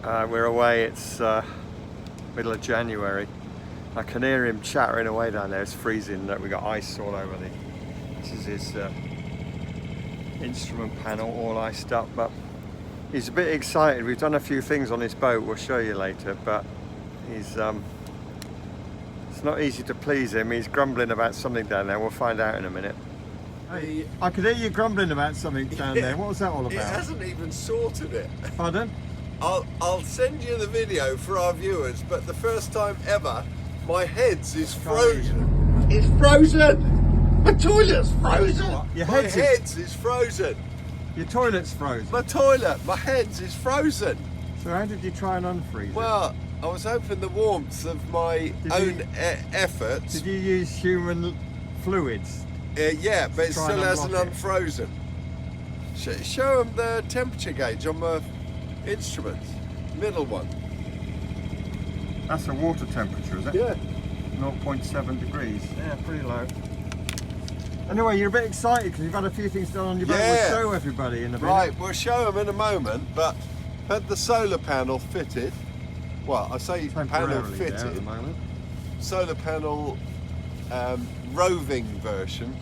We're away, it's middle of January. I can hear him chattering away down there. It's freezing. We've got ice all over this is his instrument panel, all iced up, but he's a bit excited. We've done a few things on his boat, we'll show you later, but he's it's not easy to please him. He's grumbling about something down there. We'll find out in a minute. Hey, I could hear you grumbling about something down there. What was that all about? It hasn't even sorted it. Pardon? I'll send you the video for our viewers, but the first time ever, my head's is frozen. It's frozen! My toilet's frozen! Your my head's is frozen. Your toilet's frozen? My head's is frozen. So how did you try and unfreeze it? Well, I was hoping the warmth of my own efforts. Did you use human fluids? Yeah, but it still hasn't unfrozen. Show them the temperature gauge on my instruments, middle one. That's a water temperature, is it? Yeah. 0.7 degrees. Yeah, pretty low. Anyway, you're a bit excited because you've had a few things done on your boat. Yeah. We'll show everybody in a minute. Right, we'll show them in a moment, but had the solar panel fitted. Well, I say panel fitted. At the moment. Solar panel roving version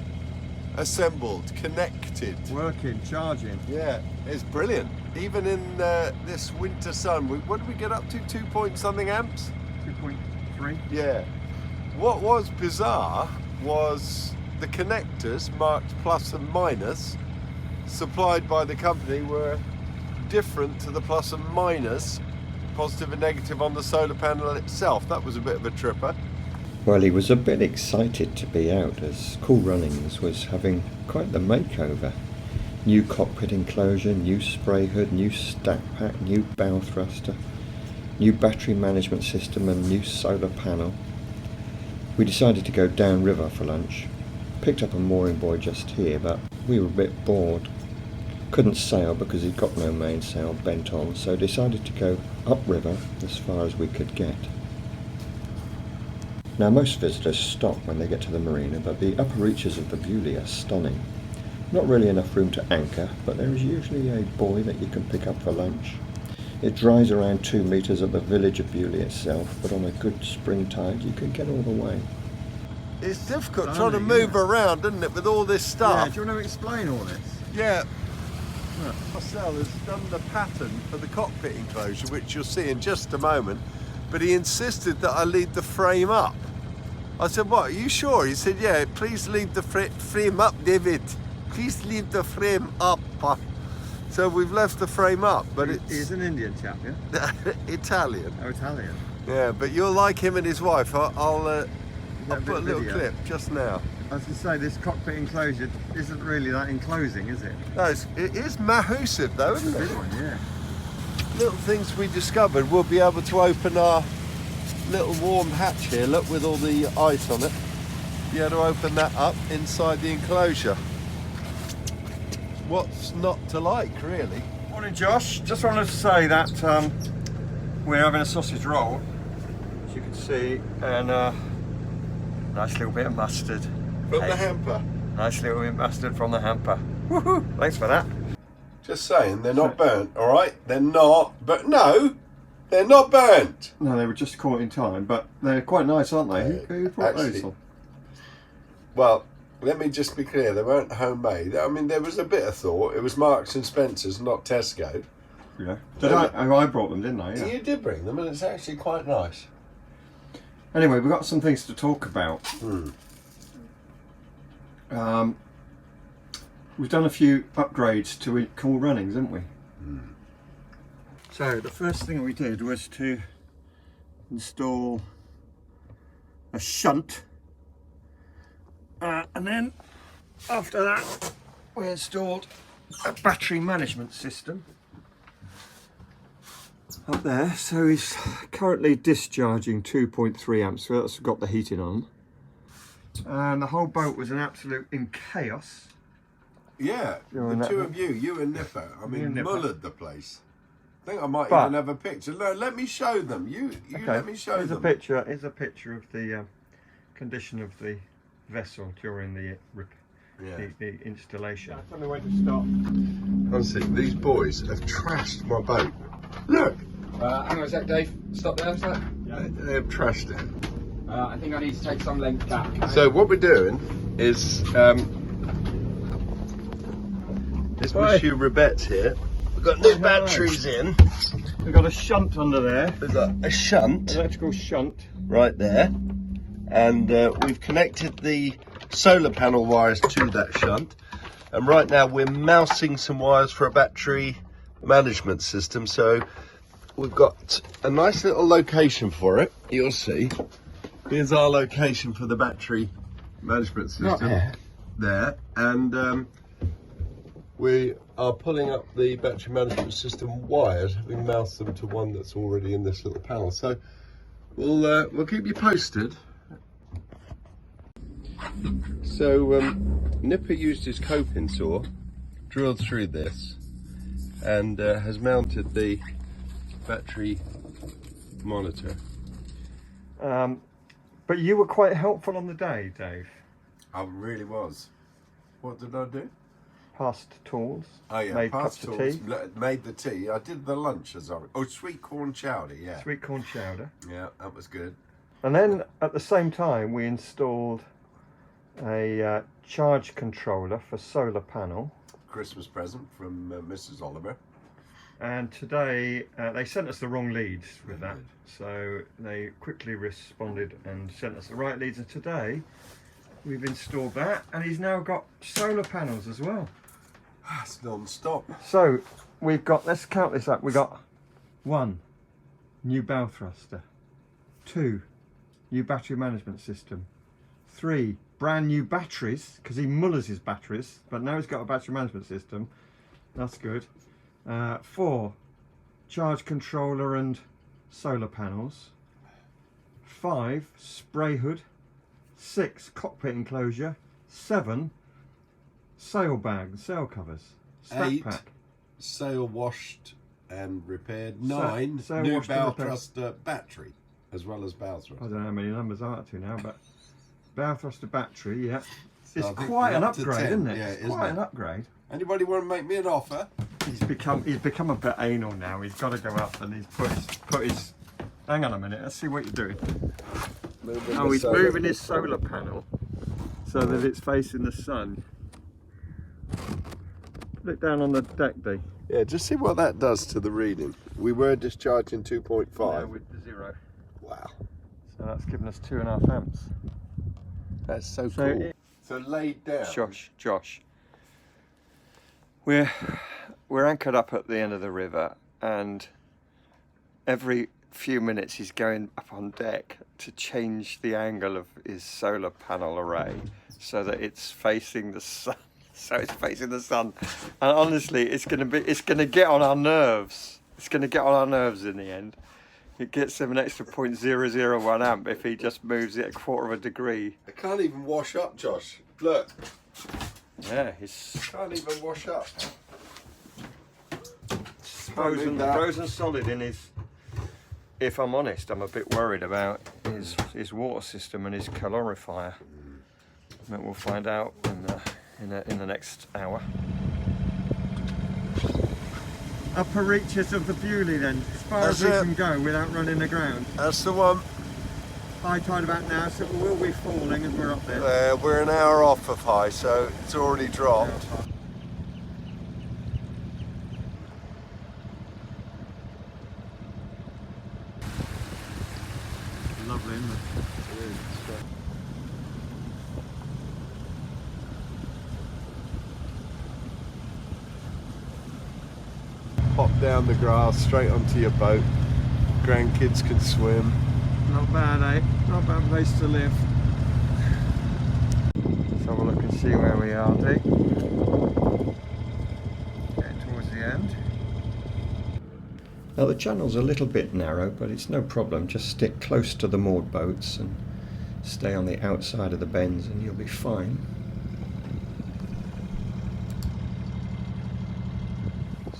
assembled, connected, working, charging. Yeah, it's brilliant. Even in this winter sun, what did we get up to? 2 point something amps? 2.3. Yeah. What was bizarre was the connectors marked plus and minus supplied by the company were different to the plus and minus, positive and negative on the solar panel itself. That was a bit of a tripper. Well, he was a bit excited to be out as Cool Runnings was having quite the makeover. New cockpit enclosure, new spray hood, new stack pack, new bow thruster, new battery management system and new solar panel. We decided to go downriver for lunch. Picked up a mooring buoy just here, but we were a bit bored. Couldn't sail because he'd got no mainsail bent on, so decided to go upriver as far as we could get. Now most visitors stop when they get to the marina, but the upper reaches of the Beaulieu are stunning. Not really enough room to anchor, but there is usually a buoy that you can pick up for lunch. It dries around 2 metres at the village of Beaulieu itself, but on a good spring tide you can get all the way. It's difficult trying to move around, isn't it, with all this stuff? Yeah, do you want to explain all this? Yeah. Marcel has done the pattern for the cockpit enclosure, which you'll see in just a moment, but he insisted that I leave the frame up. I said, what, are you sure? He said, yeah, please leave the frame up, David. Please leave the frame up. So we've left the frame up, but He's an Indian chap, yeah? Italian. Oh, Italian. Yeah, but you'll like him and his wife. I'll put a little clip just now. I was going to say, this cockpit enclosure isn't really that enclosing, is it? No, it is massive though, isn't it? Big one, yeah. Little things we discovered. We'll be able to open our little warm hatch here, look, with all the ice on it. Be able to open that up inside the enclosure. What's not to like, really? Morning, Josh. Just wanted to say that we're having a sausage roll, as you can see, and nice little bit of mustard. From the hamper. Nice little bit of mustard from the hamper. Woohoo! Thanks for that. Just saying, they're not burnt, all right? They're not, but no, they're not burnt. No, they were just caught in time, but they're quite nice, aren't they? Who brought those on? Well, let me just be clear, they weren't homemade. I mean, there was a bit of thought. It was Marks and Spencer's, not Tesco. Yeah. I brought them, didn't I? Yeah. You did bring them, and it's actually quite nice. Anyway, we've got some things to talk about. We've done a few upgrades to Cool Runnings, haven't we? So the first thing we did was to install a shunt, and then after that we installed a battery management system up there. So he's currently discharging 2.3 amps, so that's got the heating on, and the whole boat was an absolute in chaos. Yeah, the two of you and Nipper, I mean, mullered the place. I think I might even have a picture. No, let me show them. You okay. Let me show them. Here's a picture of the condition of the vessel during the installation. That's the only way to stop. Honestly, these boys have trashed my boat. Look, Hang on a sec, Dave. Stop there, sir. They've trashed it. I think I need to take some length back. So what we're doing is this Monsieur Rebet's here. We've got new batteries in. We've got a shunt under there, We've got a shunt electrical shunt. right there, and we've connected the solar panel wires to that shunt. And right now we're mousing some wires for a battery management system. So we've got a nice little location for it. You'll see. Here's our location for the battery management system. There, and we are pulling up the battery management system wires, having moused them to one that's already in this little panel. So we'll keep you posted. So Nipper used his coping saw, drilled through this, and has mounted the battery monitor. But you were quite helpful on the day, Dave. I really was. What did I do? Passed tools. Oh yeah, made passed cups tools, of tea. made the tea. I did the lunch as I. Oh, sweet corn chowder. Yeah. Sweet corn chowder. Yeah, that was good. And then at the same time we installed a charge controller for solar panel. Christmas present from Mrs. Oliver. And today they sent us the wrong leads with that, so they quickly responded and sent us the right leads, and today we've installed that, and he's now got solar panels as well. That's non-stop. So we've got, let's count this up, we got 1 new bow thruster, 2 new battery management system, 3 brand new batteries, because he mullers his batteries, but now he's got a battery management system, that's good. 4 charge controller and solar panels, 5 spray hood, 6 cockpit enclosure, 7 sail bag, sail covers, stack 8 pack, sail washed and repaired, 9 sail new washed and bow repaired. thruster battery, as well as bow I thruster. don't know how many numbers are up to now, but bow thruster battery, yeah. So I It's think quite we're an up to upgrade, 10. isn't it? Yeah, It's isn't quite it? an upgrade. Anybody want to make me an offer? He's become a bit anal now. He's got to go up and he's put his. Hang on a minute. Let's see what you're doing. Oh, he's moving his solar panel so that it's facing the sun. Look down on the deck, D. Yeah, just see what that does to the reading. We were discharging 2.5. Yeah, with the 0. Wow, So that's given us 2.5 amps. that's so So cool. So laid down. Josh. We're anchored up at the end of the river, and every few minutes he's going up on deck to change the angle of his solar panel array so that it's facing the sun. So it's facing the sun, and honestly, it's going to get on our nerves. It's going to get on our nerves in the end. It gets him an extra 0.001 amp if he just moves it 1/4 of a degree. I can't even wash up, Josh. Look, Yeah, he's can't even wash up. frozen solid in his. If I'm honest, I'm a bit worried about his water system and his calorifier. But we'll find out in the next hour. Upper reaches of the Beaulieu then, as far as we That's can go without running aground. That's the one. High tide about now, so we will be falling as we're up there. We're an hour off of high, so it's already dropped. Lovely, isn't it? Hop down the grass, straight onto your boat. Grandkids can swim. Not bad, eh? Not a bad place to live. Let's have a look and see where we are, Dick. Getting towards the end. Now the channel's a little bit narrow, but it's no problem. Just stick close to the moored boats and stay on the outside of the bends and you'll be fine.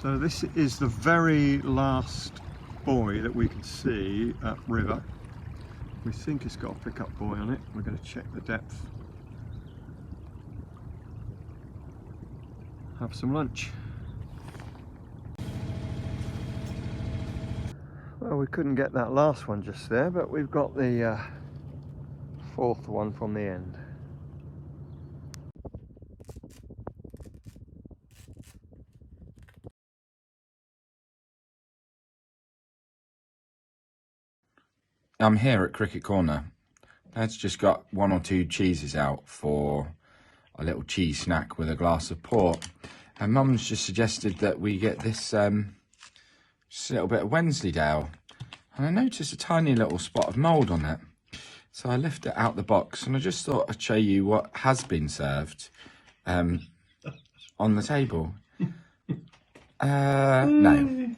So this is the very last buoy that we can see upriver. We think it's got a pickup buoy on it. We're going to check the depth. Have some lunch. Well, we couldn't get that last one just there, but we've got the fourth one from the end. I'm here at Cricket Corner. Dad's just got 1 or 2 cheeses out for a little cheese snack with a glass of port. And Mum's just suggested that we get this just a little bit of Wensleydale. And I noticed a tiny little spot of mould on it. So I lifted it out the box and I just thought I'd show you what has been served on the table. No.